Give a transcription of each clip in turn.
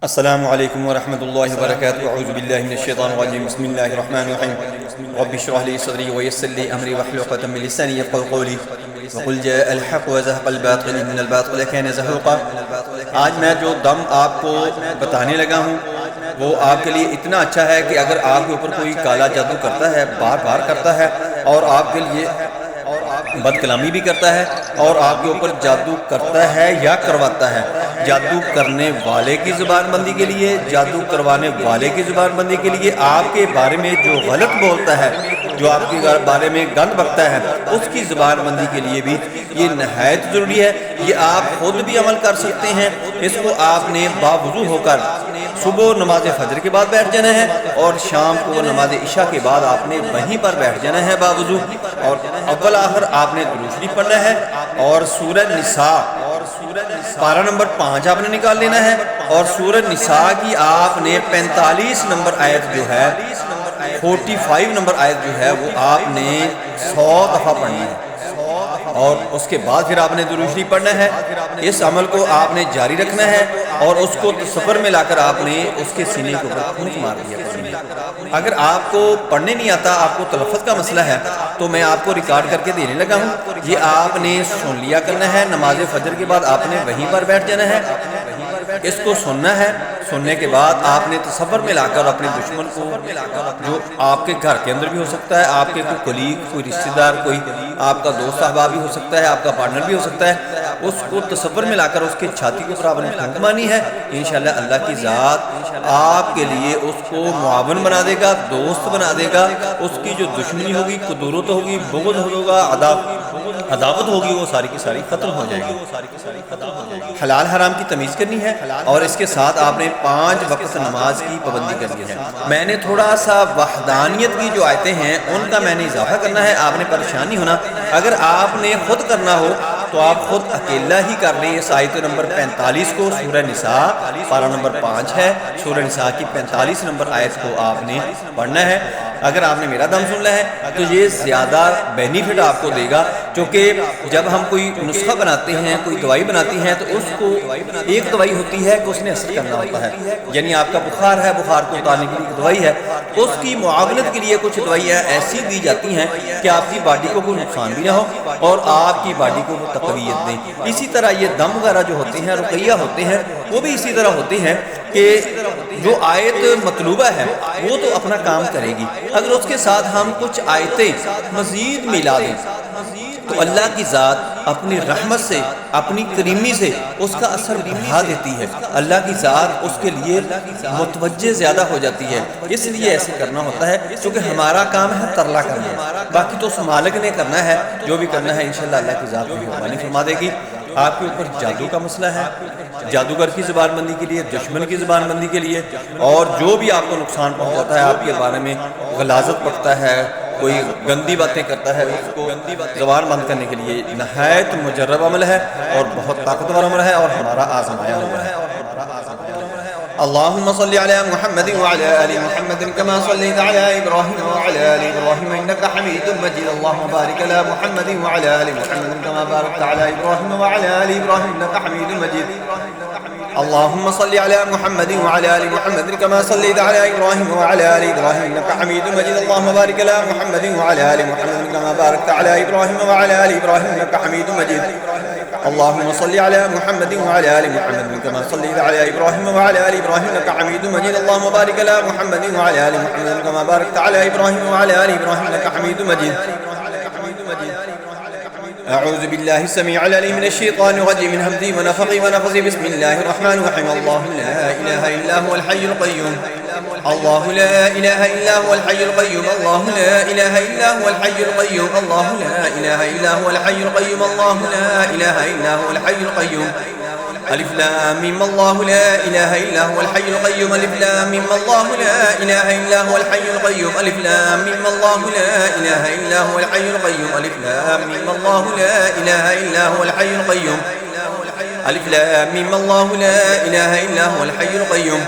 السلام علیکم ورحمۃ اللہ وبرکاتہ اعوذ باللہ من الشیطان الرجیم بسم اللہ الرحمن الرحیم رب اشرح لي صدری ويسر لي امری واحلل عقدۃ من لسانی یفقهوا قولی وقل جاء الحق وزهق الباطل ان الباطل كان زهوقا۔ آج میں جو دم آپ کو بتانے لگا ہوں وہ آپ کے لیے اتنا اچھا ہے کہ اگر آپ کے اوپر کوئی کالا جادو کرتا ہے، بار بار کرتا ہے اور آپ کے لیے بد کلامی بھی کرتا ہے اور آپ کے اوپر جادو کرتا ہے یا کرواتا ہے، جادو کرنے والے کی زبان بندی کے لیے، جادو کروانے والے کی زبان بندی کے لیے، آپ کے بارے میں جو غلط بولتا ہے، جو آپ کے بارے میں گند بکتا ہے، اس کی زبان بندی کے لیے بھی یہ نہایت ضروری ہے۔ یہ آپ خود بھی عمل کر سکتے ہیں۔ اس کو آپ نے باوضو ہو کر صبح نماز فجر کے بعد بیٹھ جانا ہے اور شام کو نماز عشاء کے بعد آپ نے وہیں پر بیٹھ جانا ہے باوضو، اور اول آخر آپ نے درود شریف پڑھنا ہے اور سورہ نساء پارہ نمبر 5 آپ نے نکال لینا ہے، اور سورہ نساء کی آپ نے 45 نمبر آیت جو ہے 45 نمبر آیت جو ہے وہ آپ نے 100 دفعہ پڑھنی ہے، اور اس کے بعد پھر آپ نے درود شریف پڑھنا ہے۔ اس عمل کو آپ نے جاری رکھنا ہے اور اس کو تصور میں لا کر آپ نے اس کے سینے کے اوپر پھونک مار دیا کرنی ہے۔ اگر آپ کو پڑھنے نہیں آتا، آپ کو تلفظ کا مسئلہ ہے، تو میں آپ کو ریکارڈ کر کے دینے لگا ہوں، یہ آپ نے سن لیا کرنا ہے۔ نماز فجر کے بعد آپ نے وہیں پر بیٹھ جانا ہے، اس کو سننا ہے۔ سننے کے بعد آپ نے تصور میں لا کر اپنے دشمن کو، جو آپ کے گھر کے اندر بھی ہو سکتا ہے، آپ کے کوئی کلیگ، کوئی رشتہ دار، کوئی آپ کا دوست احباب بھی ہو سکتا ہے، آپ کا پارٹنر بھی ہو سکتا ہے، اس کو تصور میں لا کر اس کی چھاتی کے اوپر آپ نے پھونک مارنی ہے۔ انشاءاللہ اللہ کی ذات آپ کے لیے اس کو معاون بنا دے گا، دوست بنا دے گا۔ اس کی جو دشمنی ہوگی، قدورت ہوگی، بغض ہوگا، عداوت ہوگی، وہ ساری کی ساری ختم ہو جائے گی۔ حلال حرام کی تمیز کرنی ہے، اور اس کے ساتھ آپ نے 5 وقت نماز کی پابندی کرنی ہے۔ میں نے تھوڑا سا وحدانیت کی جو آیتیں ہیں ان کا میں نے اضافہ کرنا ہے، آپ نے پریشان نہیں ہونا۔ اگر آپ نے خود کرنا ہو تو آپ خود اکیلا ہی کر لیں۔ اس آیت نمبر 45 کو، سورہ نساء پارہ نمبر 5 ہے، سورہ نساء کی 45 نمبر آیت کو آپ نے پڑھنا ہے۔ اگر آپ نے میرا دم سننا ہے تو یہ زیادہ بینیفٹ آپ کو دے گا، کیونکہ جب ہم کوئی نسخہ بناتے ہیں، کوئی دوائی بناتی ہیں، تو اس کو ایک دوائی ہوتی ہے کہ اس نے اثر کرنا ہوتا ہے، یعنی آپ کا بخار ہے، بخار کو اتارنے کے لیے ایک دوائی ہے، اس کی معاونت کے لیے کچھ دوائیاں ایسی دی جاتی ہیں کہ آپ کی باڈی کو کوئی نقصان بھی نہ ہو اور آپ کی باڈی کو وہ تقویت دیں۔ اسی طرح یہ دم وغیرہ جو ہوتے ہیں، رقیہ ہوتے ہیں، وہ بھی اسی طرح ہوتے ہیں کہ جو آیت مطلوبہ ہے وہ تو اپنا کام کرے گی، اگر اس کے ساتھ ہم کچھ آیتیں مزید ملا دیں تو اللہ کی ذات اپنی رحمت سے، اپنی کریمی سے اس کا اثر بڑھا دیتی ہے۔ اللہ کی ذات اس کے لیے متوجہ زیادہ ہو جاتی ہے، اس لیے ایسے کرنا ہوتا ہے، کیونکہ ہمارا کام ہے ترلا کرنا، باقی تو اس مالک نے کرنا ہے۔ جو بھی کرنا ہے انشاءاللہ اللہ کی ذات مہربانی فرما دے گی۔ آپ کے اوپر جادو کا مسئلہ ہے، جادوگر کی زبان بندی کے لیے، دشمن کی زبان بندی کے لیے، اور جو بھی آپ کو نقصان پہنچاتا ہے، آپ کے بارے میں غلاظت بکتا ہے، کوئی گندی باتیں کرتا ہے، اس کو زبان بند کرنے کے لیے نہایت مجرب عمل ہے اور بہت طاقتور عمل ہے اور ہمارا آزمایا ہوا ہے۔ اللهم صل على محمد وعلى آل محمد كما صليت على إبراهيم وعلى آل إبراهيم إنك حميد مجيد اللهم بارك على محمد وعلى آل محمد كما باركت على إبراهيم وعلى آل إبراهيم إنك حميد مجيد اللهم صل على محمد وعلى آل محمد كما صليت على إبراهيم وعلى آل إبراهيم إنك حميد مجيد اللهم بارك على محمد وعلى آل محمد كما باركت على إبراهيم وعلى آل إبراهيم إنك حميد مجيد اللهم صل على محمد وعلى آل محمد كما صليت على إبراهيم وعلى آل إبراهيم إنك حميد مجيد اللهم بارك على محمد وعلى آل محمد كما باركت على إبراهيم وعلى آل إبراهيم إنك حميد مجيد أعوذ بالله السميع العليم من الشيطان الرجيم من همزه ونفخه ونفثه بسم الله الرحمن الرحيم الله لا إله إلا هو الحي القيوم الله لا إله إلا هو الحي القيوم الله لا إله إلا هو الحي القيوم الله لا إله إلا هو الحي القيوم الله لا إله إلا هو الحي القيوم ألف لام ميم الله لا إله إلا هو الحي القيوم ألف لام ميم الله لا إله إلا هو الحي القيوم ألف لام ميم الله لا إله إلا هو الحي القيوم ألف لام ميم الله لا إله إلا هو الحي القيوم ألف لام ميم الله لا إله إلا هو الحي القيوم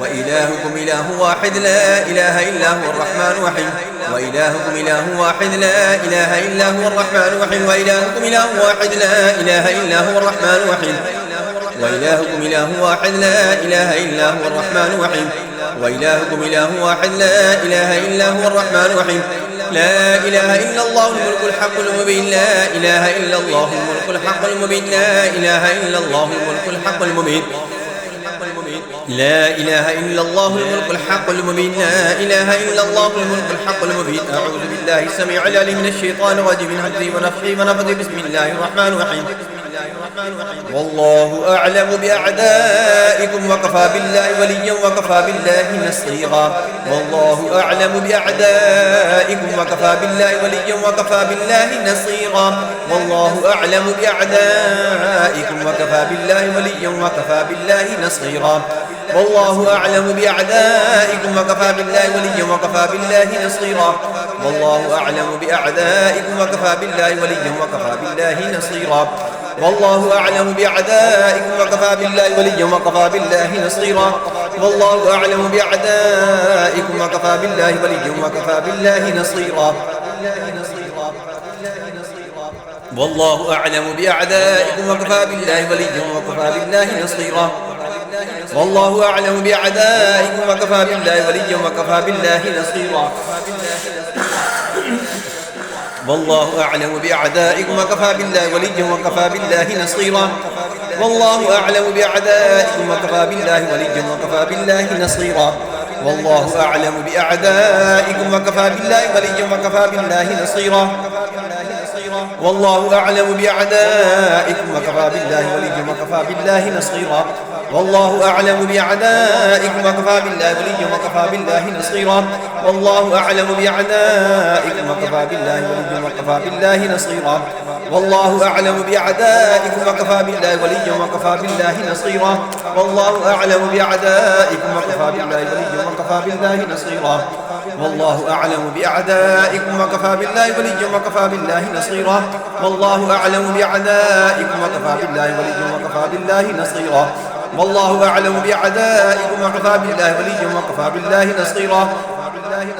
وإلهكم إله واحد لا إله إلا هو الرحمن الرحيم وإلهكم إله واحد لا إله إلا هو الرحمن الرحيم وإلهكم إله واحد لا إله إلا هو الرحمن الرحيم وإلهكم إله واحد لا إله إلا هو الرحمن الرحيم وإلهكم إله واحد لا إله إلا هو الرحمن الرحيم لا إله إلا الله الملك الحق المبين لا إله إلا الله الملك الحق المبين لا إله إلا الله الملك الحق المبين لا إله إلا الله الملك الحق المبين لا إله إلا الله الملك الحق المبين أعوذ بالله السميع العليم من الشيطان الرجيم من همزه ونفخه ونفثه بسم الله الرحمن الرحيم والله أعلم بأعدائكم وكفى بالله وليا وكفى بالله نصيرا والله أعلم بأعدائكم وكفى بالله وليا وكفى بالله نصيرا والله أعلم بأعدائكم وكفى بالله وليا وكفى بالله نصيرا والله أعلم بأعدائكم وكفى بالله وليا وكفى بالله نصيرا والله أعلم بأعدائكم وكفى بالله وليا وكفى بالله نصيرا والله أعلم بأعدائكم وكفى بالله وليا وكفى بالله نصيرا والله أعلم بأعدائكم وكفى بالله وليا وكفى بالله نصيرا والله أعلم بأعدائكم وكفى بالله وليا وكفى بالله نصيرا والله أعلم بأعدائكم وكفى بالله وليا وكفى بالله نصيرا والله أعلم بأعدائكم وكفى بالله وليا وكفى بالله نصيرا والله أعلم بأعدائكم وكفى بالله وليا وكفى بالله نصيرا والله أعلم بأعدائكم وكفى بالله وليا وكفى بالله نصيرا والله أعلم بأعدائكم وكفى بالله وليا وكفى بالله نصيرا والله أعلم بأعدائكم وكفى بالله وليا وكفى بالله نصيرا والله أعلم بأعدائكم وكفى بالله وليا وكفى بالله نصيرا والله أعلم بأعدائكم وكفى بالله وليا وكفى بالله نصيرا والله أعلم بأعدائكم وكفى بالله وليا وكفى بالله نصيرا والله أعلم بأعدائكم وكفى بالله وليا وكفى بالله نصيرا والله أعلم بأعدائكم وكفى بالله وليا وكفى بالله نصيرا والله أعلم بأعدائكم وكفى بالله وليا وكفى بالله نصيرا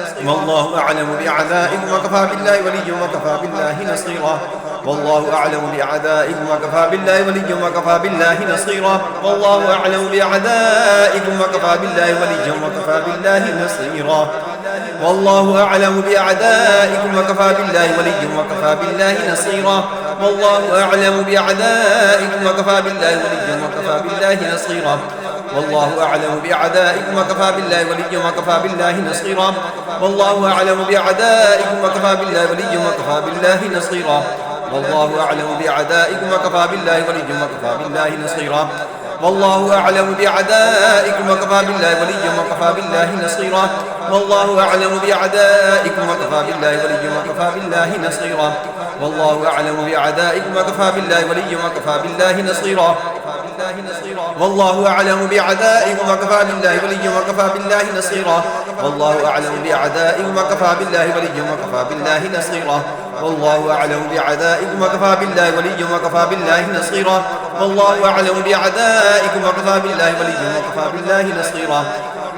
والله أعلم بأعدائكم وكفى بالله وليا وكفى بالله نصيرا والله أعلم بأعدائكم وكفى بالله وليا وكفى بالله نصيرا والله أعلم بأعدائكم وكفى بالله وليا وكفى بالله نصيرا والله أعلم بأعدائكم وكفى بالله وليا وكفى بالله نصيرا والله أعلم بأعدائكم وكفى بالله وليا وكفى بالله نصيرا والله أعلم بأعدائكم وكفى بالله وليا وكفى بالله نصيرا والله أعلم بأعدائكم وكفى بالله وليا وكفى بالله نصيرا والله أعلم بأعدائكم وكفى بالله وليا وكفى بالله نصيرا والله أعلم بأعدائكم وكفى بالله وليا وكفى بالله نصيرا والله أعلم بأعدائكم وكفى بالله وليا وكفى بالله نصيرا والله أعلم بأعدائكم وكفى بالله وليا وكفى بالله نصيرا والله أعلم بأعدائكم وكفى بالله وليا وكفى بالله نصيرا والله أعلم بأعدائكم وكفى بالله وليا وكفى بالله نصيرا والله أعلم بأعدائكم وكفى بالله وليا وكفى بالله نصيرا والله أعلم بأعدائكم وكفى بالله وليا وكفى بالله نصيرا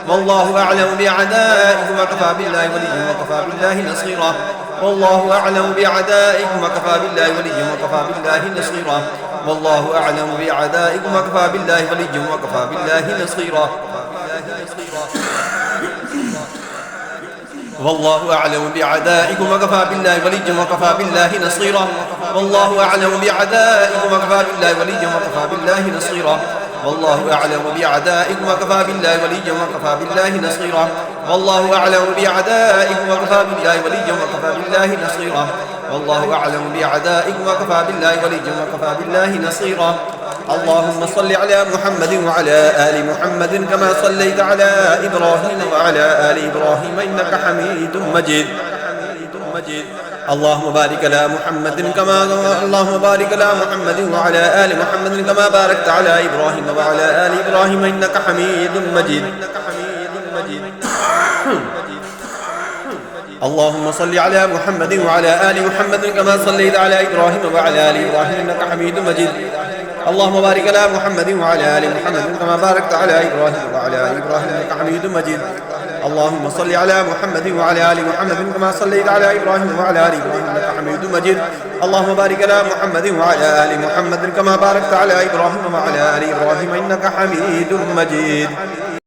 والله أعلم بأعدائكم وكفى بالله وليا وكفى بالله نصيرا والله أعلم بأعدائكم وكفى بالله وليا وكفى بالله نصيرا والله أعلم بأعدائكم وكفى بالله وليا وكفى بالله نصيرا والله أعلم بأعدائكم وكفى بالله وليا وكفى بالله نصيرا والله أعلم بأعدائكم وكفى بالله وليا وكفى بالله نصيرا والله أعلم بأعدائكم وكفى بالله وليا وكفى بالله نصيرا والله أعلم بأعدائكم وكفى بالله وليا وكفى بالله نصيرا والله أعلم بأعدائكم وكفى بالله وليا وكفى بالله نصيرا اللهم صل على محمد وعلى آل محمد كما صليت على إبراهيم وعلى آل إبراهيم إنك حميد مجيد اللهم بارك على محمد اللهم بارك على محمد وعلى آل محمد كما باركت على إبراهيم وعلى آل إبراهيم إنك حميد مجيد اللهم صل على محمد وعلى آل محمد كما صليت على إبراهيم وعلى آل إبراهيم إنك حميد مجيد اللهم بارك على محمد وعلى آل محمد كما باركت على إبراهيم وعلى آل إبراهيم إنك حميد مجيد اللهم صل على محمد وعلى آل محمد كما صليت على إبراهيم وعلى آل إبراهيم إنك حميد مجيد. اللهم بارك على محمد وعلى آل محمد كما باركت على إبراهيم وعلى آل إبراهيم إنك حميد مجيد.